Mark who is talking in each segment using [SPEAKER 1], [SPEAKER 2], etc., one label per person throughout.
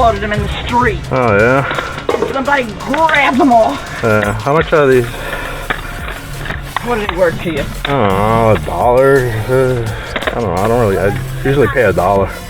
[SPEAKER 1] exploded them in the street.
[SPEAKER 2] Oh, yeah?
[SPEAKER 1] Somebody grabbed them all.
[SPEAKER 2] How much are these?
[SPEAKER 1] What is it worth to you?
[SPEAKER 2] I don't know, $1. I don't know, I usually pay $1.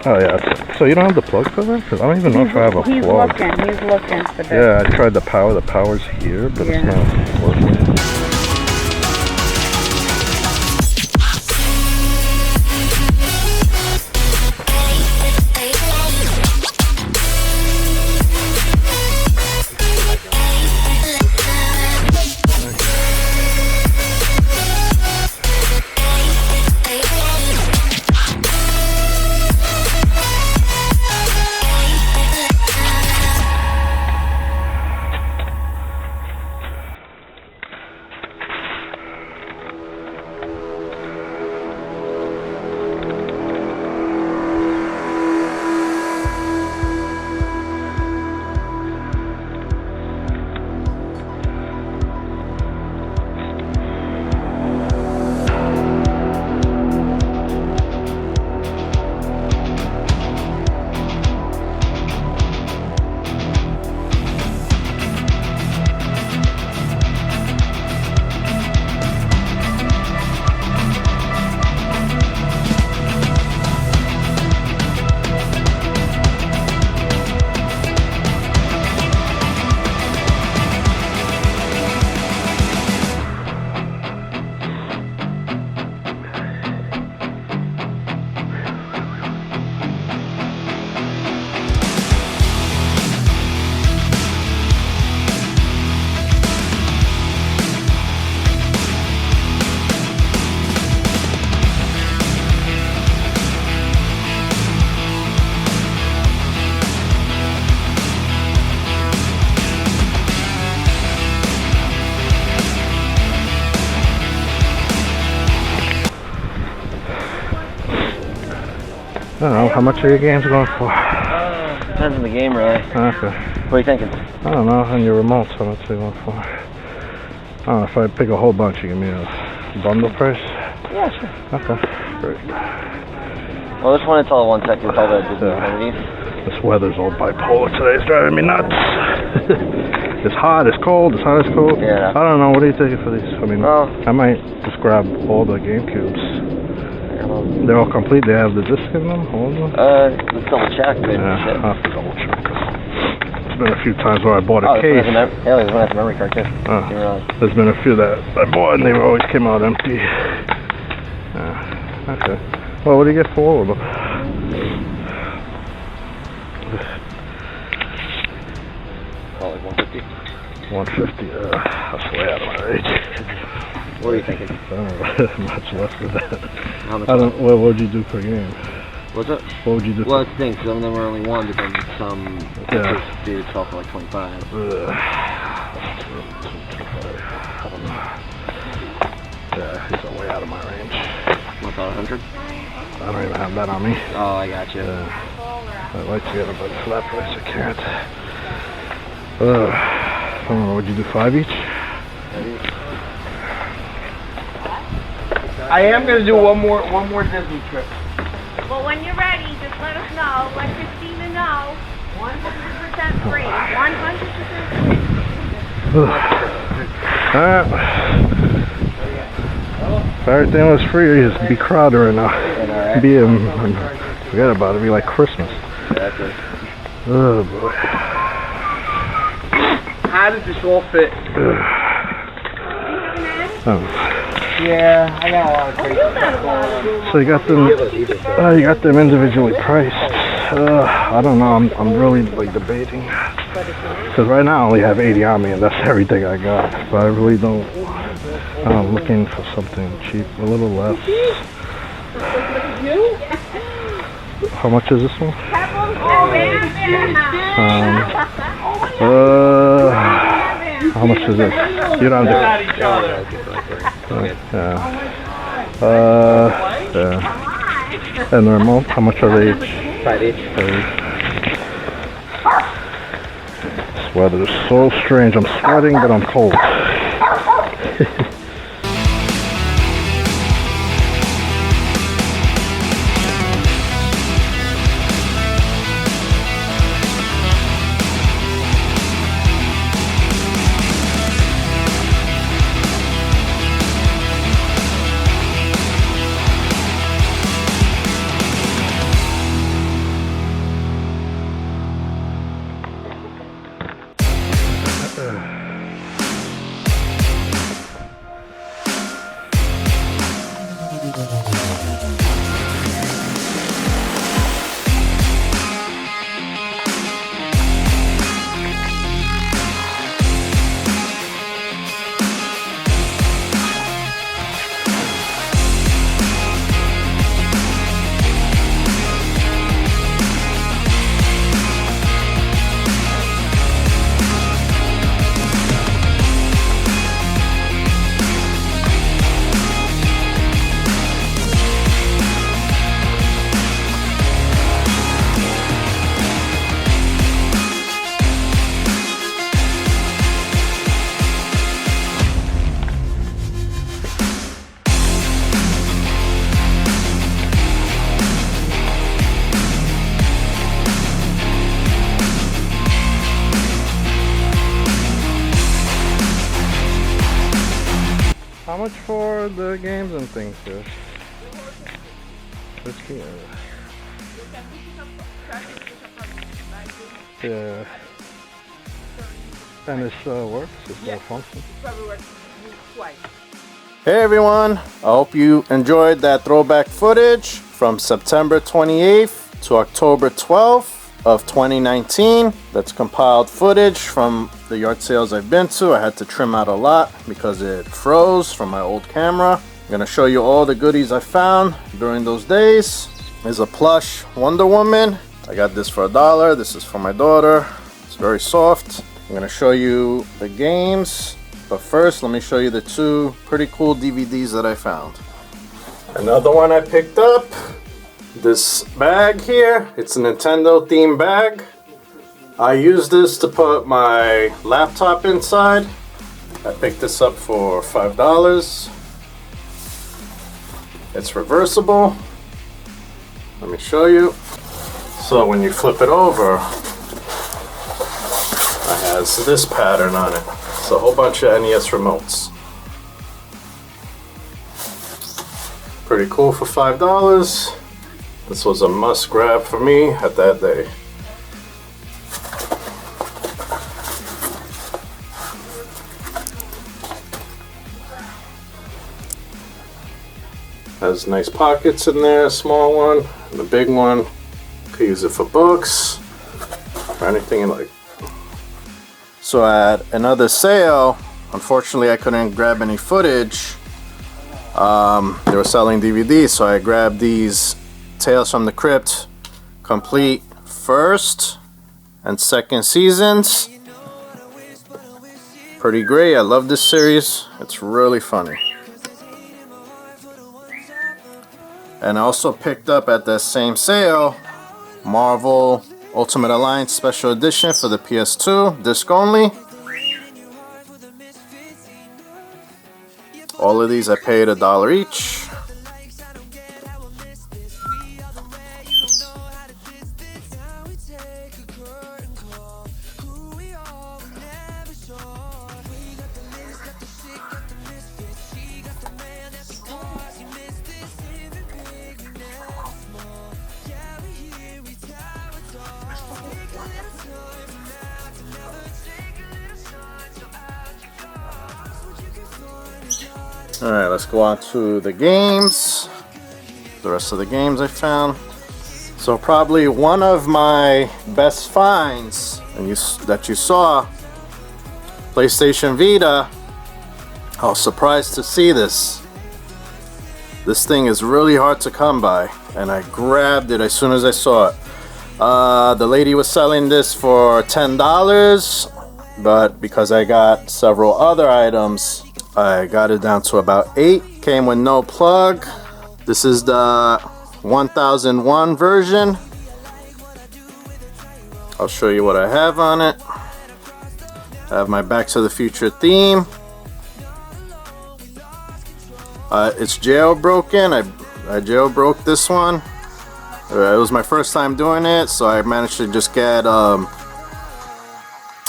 [SPEAKER 2] Oh yeah, so you don't have the plug for that? Because I don't even know if I have a plug.
[SPEAKER 1] He's looking for that.
[SPEAKER 2] Yeah, I tried the power's here, but it's not working. I don't know, how much are your games going for?
[SPEAKER 3] Depends on the game, really.
[SPEAKER 2] Okay.
[SPEAKER 3] What are you thinking?
[SPEAKER 2] I don't know, on your remotes, how much are you going for? I don't know, if I pick a whole bunch, you give me a bundle price?
[SPEAKER 3] Yeah, sure.
[SPEAKER 2] Okay, great.
[SPEAKER 3] Well, this one, it's all 1 second, it's all the Disney quantities.
[SPEAKER 2] This weather's all bipolar today, it's driving me nuts. It's hot, it's cold, it's hot, it's cold.
[SPEAKER 3] Yeah.
[SPEAKER 2] I don't know, what are you taking for these? I mean,
[SPEAKER 3] well,
[SPEAKER 2] I might just grab all the GameCubes. They're all complete, they have the disc in them, all of them?
[SPEAKER 3] Let's double check.
[SPEAKER 2] Yeah, I'll have to double check. There's been a few times where I bought a case.
[SPEAKER 3] There's one at the memory card too.
[SPEAKER 2] There's been a few that I bought and they always came out empty. Okay. Well, what do you get for all of them?
[SPEAKER 3] Probably 150.
[SPEAKER 2] 150. That's way out of my reach.
[SPEAKER 3] What are you thinking?
[SPEAKER 2] I don't know, much less than that.
[SPEAKER 3] How much?
[SPEAKER 2] What would you do per game?
[SPEAKER 3] What's that?
[SPEAKER 2] What would you do?
[SPEAKER 3] Well, it's the thing, some of them are only 1, but then some do itself for like 25.
[SPEAKER 2] I don't know. Yeah, these are way out of my range.
[SPEAKER 3] What's that, 100?
[SPEAKER 2] I don't even have that on me.
[SPEAKER 3] Oh, I got you.
[SPEAKER 2] I'd like to get them, but for that price I can't. I don't know, would you do 5 each?
[SPEAKER 3] 5 each?
[SPEAKER 1] I am going to do one more Disney trip.
[SPEAKER 4] Well, when you're ready, just let us know. Let Christina know. 100% free. 100% free.
[SPEAKER 2] If everything was free, it'd be crowded right now. Forget about it, it'd be like Christmas.
[SPEAKER 3] Exactly.
[SPEAKER 2] Oh boy.
[SPEAKER 1] How did this all fit?
[SPEAKER 2] Oh.
[SPEAKER 1] Yeah, I got a lot of crazy stuff going on.
[SPEAKER 2] So you got them individually priced. I don't know. I'm really like debating because right now I only have 80 on me, and that's everything I got. But I really don't. I'm looking for something cheap, a little less. How much is this one? How much is this? You don't have to. Yeah. And the remote, how much are they each?
[SPEAKER 3] 5 each.
[SPEAKER 2] This weather is so strange. I'm sweating, but I'm cold. How much for the games and things here? Let's see. Yeah. And this works? It still functions? Hey everyone! I hope you enjoyed that throwback footage from September 28th to October 12th of 2019. That's compiled footage from the yard sales I've been to. I had to trim out a lot because it froze from my old camera. I'm gonna show you all the goodies I found during those days. There's a plush Wonder Woman. I got this for $1. This is for my daughter. It's very soft. I'm gonna show you the games, but first let me show you the two pretty cool DVDs that I found. Another one I picked up. This bag here, it's a Nintendo themed bag. I use this to put my laptop inside. I picked this up for $5. It's reversible. Let me show you. So when you flip it over, it has this pattern on it. It's a whole bunch of NES remotes. Pretty cool for $5. This was a must grab for me at that day. Has nice pockets in there, a small one, and a big one. Could use it for books, or anything you like. So at another sale, unfortunately I couldn't grab any footage. They were selling DVDs, so I grabbed these Tales from the Crypt complete first and second seasons. Pretty great. I love this series. It's really funny. And I also picked up at that same sale Marvel Ultimate Alliance Special Edition for the PS2, disc only. All of these I paid $1 each. Alright, let's go on to the games. The rest of the games I found. So probably one of my best finds that you saw, PlayStation Vita. I was surprised to see this. This thing is really hard to come by, and I grabbed it as soon as I saw it. The lady was selling this for $10, but because I got several other items, I got it down to about $8. Came with no plug. This is the 1001 version. I'll show you what I have on it. I have my Back to the Future theme. It's jailbroken. I jailbroke this one. It was my first time doing it, so I managed to just get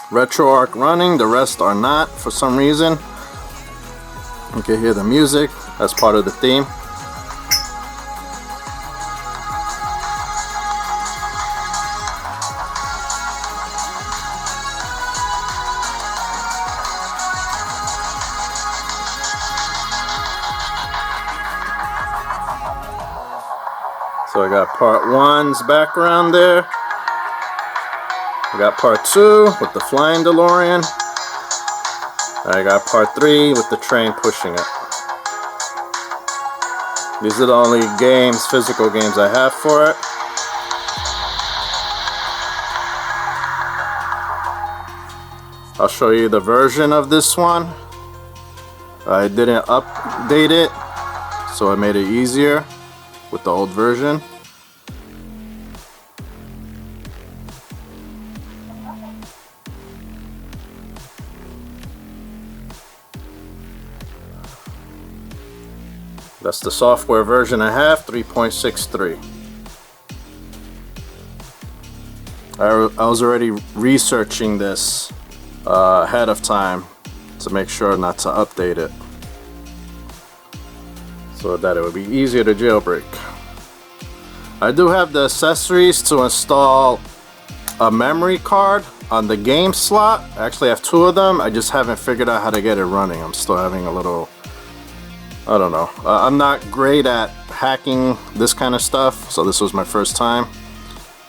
[SPEAKER 2] RetroArch running. The rest are not for some reason. You can hear the music. That's part of the theme. So I got part 1's background there. I got part 2 with the flying DeLorean. I got part 3 with the train pushing it. These are the only games, physical games I have for it. I'll show you the version of this one. I didn't update it, so I made it easier with the old version. That's the software version I have, 3.63. I was already researching this ahead of time to make sure not to update it, so that it would be easier to jailbreak. I do have the accessories to install a memory card on the game slot. I actually have 2 of them. I just haven't figured out how to get it running. I'm still having a little, I don't know. I'm not great at hacking this kind of stuff, so this was my first time.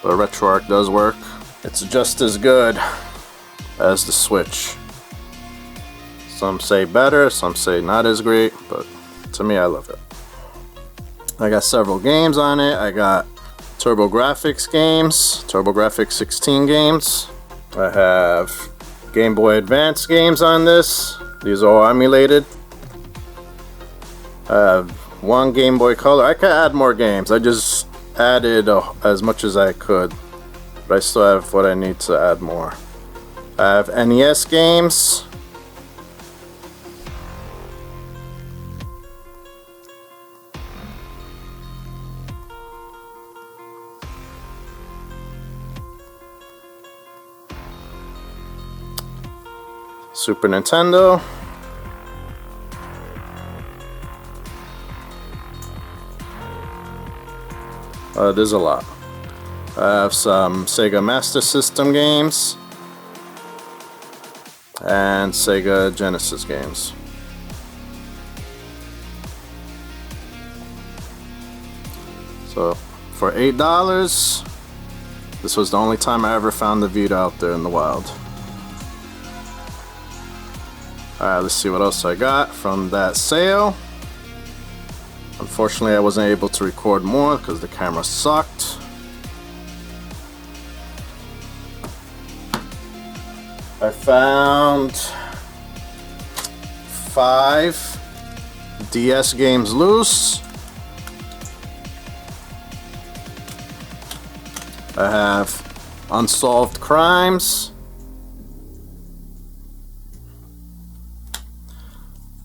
[SPEAKER 2] But RetroArch does work. It's just as good as the Switch. Some say better, some say not as great, but to me, I love it. I got several games on it. I got TurboGrafx games, TurboGrafx 16 games. I have Game Boy Advance games on this. These are all emulated. I have 1 Game Boy Color. I could add more games. I just added as much as I could, but I still have what I need to add more. I have NES games. Super Nintendo. There's a lot. I have some Sega Master System games and Sega Genesis games. So for $8, this was the only time I ever found the Vita out there in the wild. Alright, let's see what else I got from that sale. Unfortunately, I wasn't able to record more because the camera sucked. I found 5 DS games loose. I have Unsolved Crimes,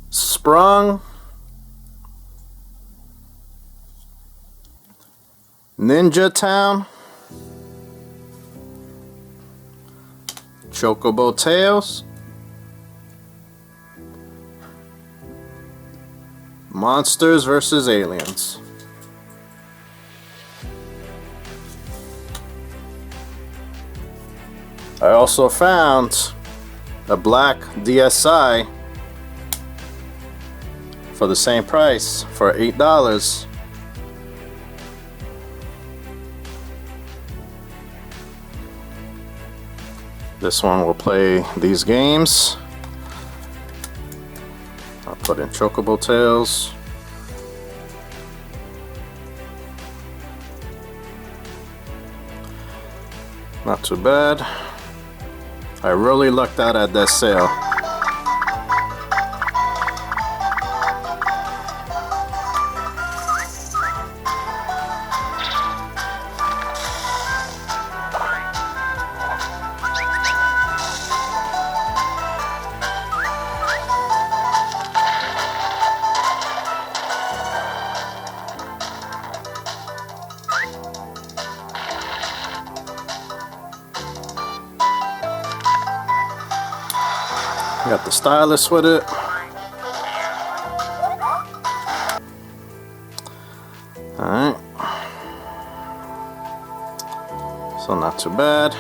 [SPEAKER 2] Sprung, Ninja Town, Chocobo Tales, Monsters vs. Aliens. I also found a black DSi for the same price for $8. This one will play these games. I'll put in Chocobo Tales. Not too bad. I really lucked out at that sale. Got the stylus with it. Alright. So not too bad.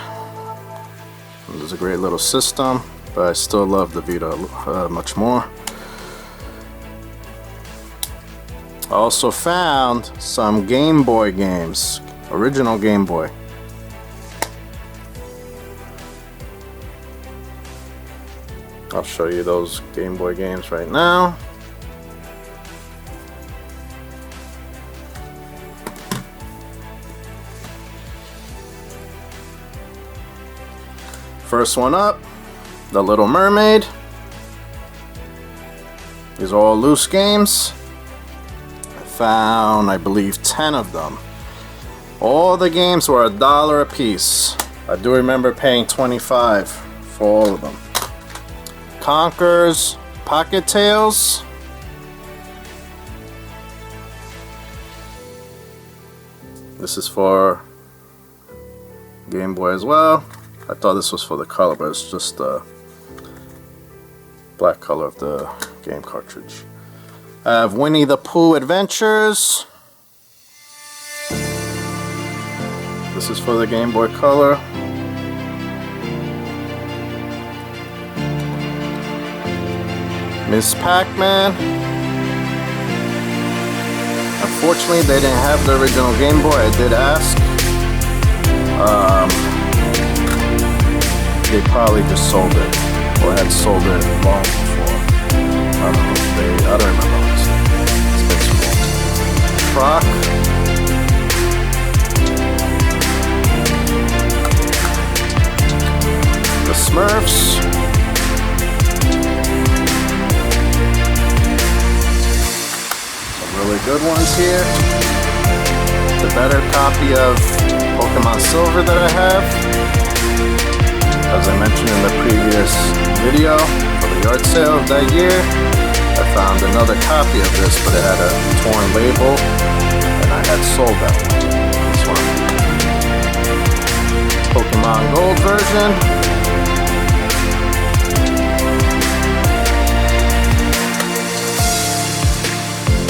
[SPEAKER 2] This is a great little system, but I still love the Vita much more. I also found some Game Boy games, original Game Boy. I'll show you those Game Boy games right now. First one up, The Little Mermaid. These are all loose games. I found, I believe, 10 of them. All the games were $1 a piece. I do remember paying $25 for all of them. Conker's Pocket Tales. This is for Game Boy as well. I thought this was for the color, but it's just the black color of the game cartridge. I have Winnie the Pooh Adventures. This is for the Game Boy Color. Miss Pac-Man. Unfortunately, they didn't have the original Game Boy. I did ask. They probably just sold it, or had sold it long before. I don't know if they, I don't remember honestly. It's been too long. Croc. The Smurfs. Really good ones here. The better copy of Pokemon Silver that I have. As I mentioned in the previous video, for the yard sale of that year, I found another copy of this, but it had a torn label, and I had sold that one. This one. Pokemon Gold version.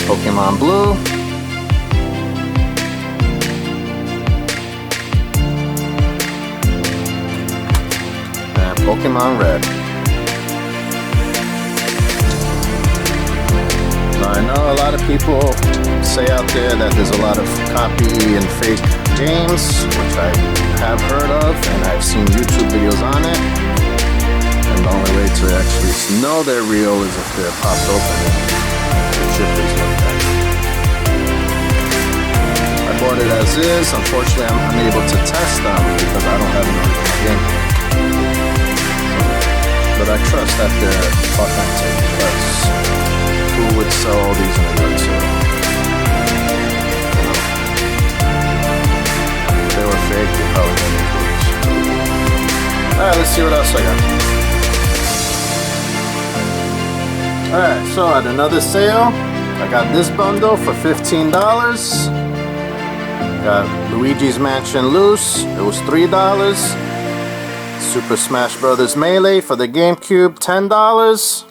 [SPEAKER 2] Pokemon Blue. And Pokemon Red. Now I know a lot of people say out there that there's a lot of copy and fake games, which I have heard of, and I've seen YouTube videos on it. And the only way to actually know they're real is if they're popped open. I bought it as is. Unfortunately, I'm unable to test them because I don't have an original game. But I trust that they're authentic, because who would sell all these in a yard sale? If they were fake, they probably wouldn't include these. Alright, let's see what else I got. Alright, so at another sale, I got this bundle for $15. Got Luigi's Mansion Loose, it was $3. Super Smash Bros. Melee for the GameCube, $10.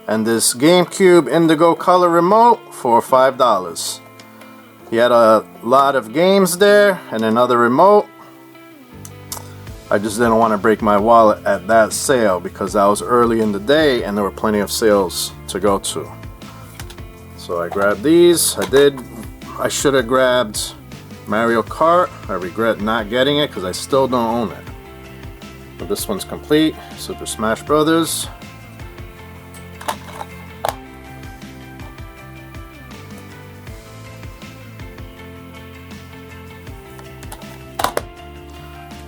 [SPEAKER 2] And this GameCube Indigo Color Remote for $5. He had a lot of games there and another remote. I just didn't want to break my wallet at that sale because that was early in the day and there were plenty of sales to go to. So I grabbed these. I should have grabbed Mario Kart. I regret not getting it because I still don't own it. But this one's complete. Super Smash Brothers.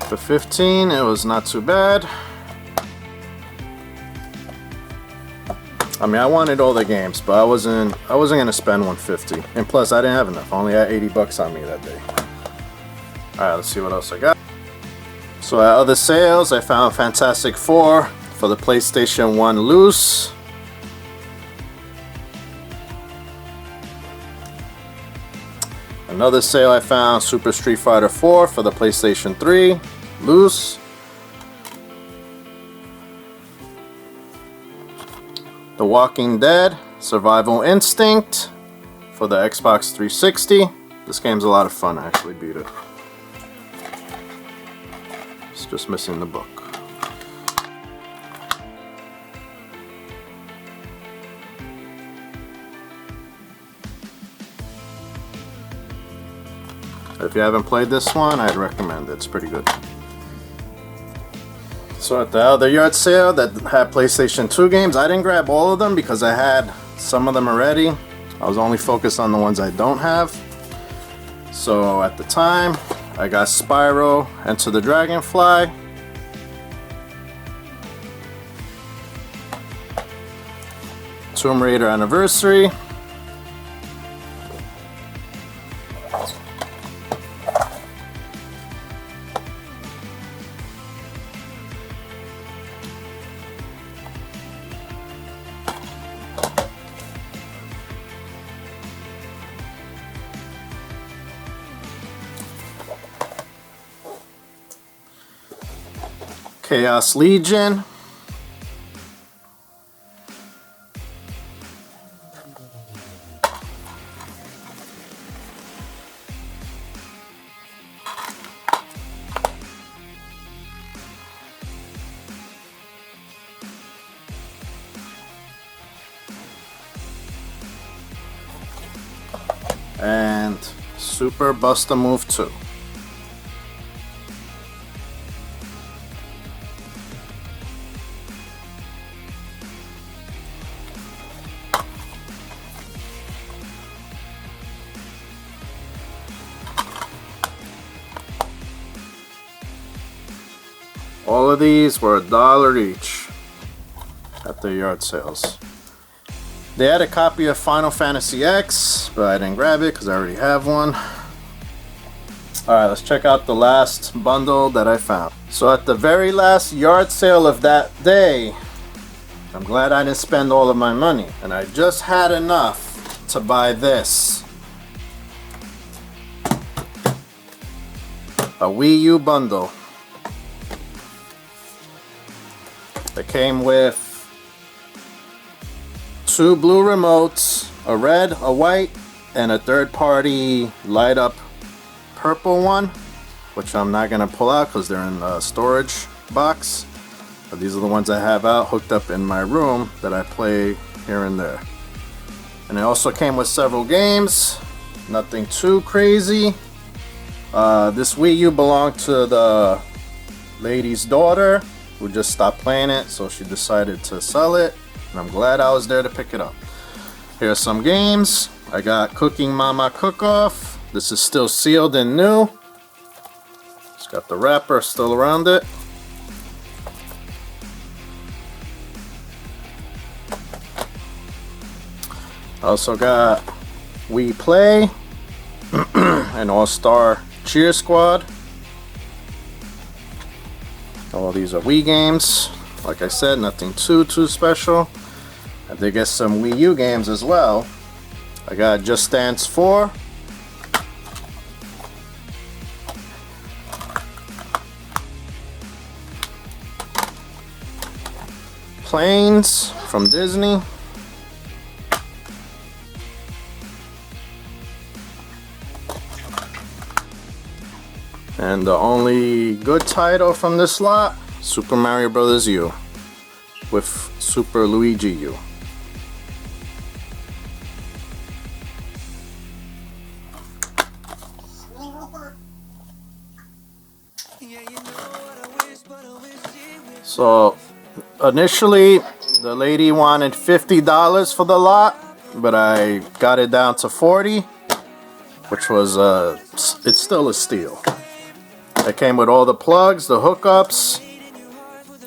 [SPEAKER 2] For $15, it was not too bad. I mean, I wanted all the games, but I wasn't gonna spend $150. And plus, I didn't have enough. I only had 80 bucks on me that day. All right, let's see what else I got. So at other sales, I found Fantastic Four for the PlayStation 1 loose. Another sale I found Super Street Fighter 4 for the PlayStation 3 loose. The Walking Dead Survival Instinct for the Xbox 360. This game's a lot of fun. I actually beat it. It's just missing the book. If you haven't played this one, I'd recommend it. It's pretty good. So at the other yard sale that had PlayStation 2 games, I didn't grab all of them because I had some of them already. I was only focused on the ones I don't have. So at the time, I got Spyro Enter the Dragonfly. Tomb Raider Anniversary. Chaos Legion. And Super Bust-A-Move 2. All of these were $1 each at the yard sales. They had a copy of Final Fantasy X, but I didn't grab it because I already have one. Alright, let's check out the last bundle that I found. So at the very last yard sale of that day, I'm glad I didn't spend all of my money. And I just had enough to buy this. A Wii U bundle. It came with 2 blue remotes, a red, a white, and a third-party light-up purple one, which I'm not gonna pull out because they're in the storage box. But these are the ones I have out hooked up in my room that I play here and there. And it also came with several games, nothing too crazy. This Wii U belonged to the lady's daughter who just stopped playing it, so she decided to sell it, and I'm glad I was there to pick it up. Here's some games. I got Cooking Mama Cook-Off. This is still sealed and new. It's got the wrapper still around it. I also got Wii Play, an All-Star Cheer Squad. All these are Wii games. Like I said, nothing too special. I did get some Wii U games as well. I got Just Dance 4. Planes from Disney. And the only good title from this lot, Super Mario Bros. U with Super Luigi U. So initially the lady wanted $50 for the lot, but I got it down to $40, which was it's still a steal. It came with all the plugs, the hookups,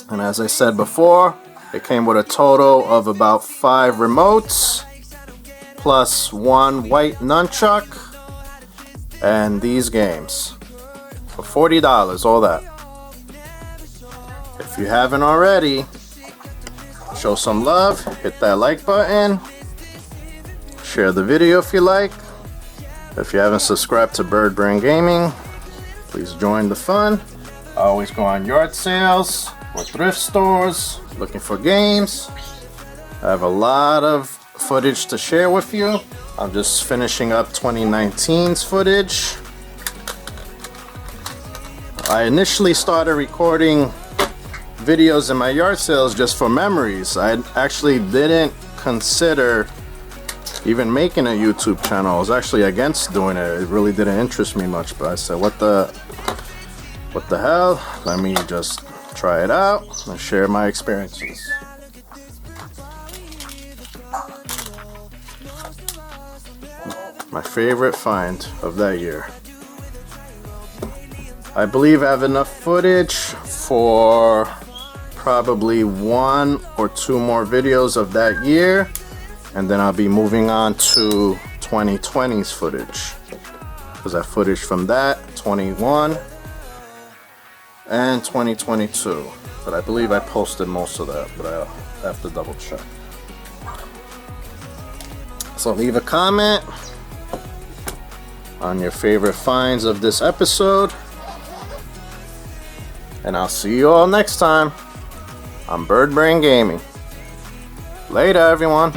[SPEAKER 2] and as I said before, it came with a total of about 5 remotes plus 1 white nunchuck and these games for $40, all that. If you haven't already, show some love, hit that like button, share the video if you like. If you haven't subscribed to Bird Brain Gaming, please join the fun. I always go on yard sales or thrift stores looking for games. I have a lot of footage to share with you. I'm just finishing up 2019's footage. I initially started recording videos in my yard sales just for memories. I actually didn't consider even making a YouTube channel. I was actually against doing it. It really didn't interest me much, but I said, what the hell? Let me just try it out and share my experiences. My favorite find of that year. I believe I have enough footage for probably 1 or 2 more videos of that year, and then I'll be moving on to 2020's footage, because I have footage from that, 21 and 2022, but I believe I posted most of that, but I'll have to double check. So leave a comment on your favorite finds of this episode, and I'll see you all next time on Bird Brain Gaming. Later, everyone.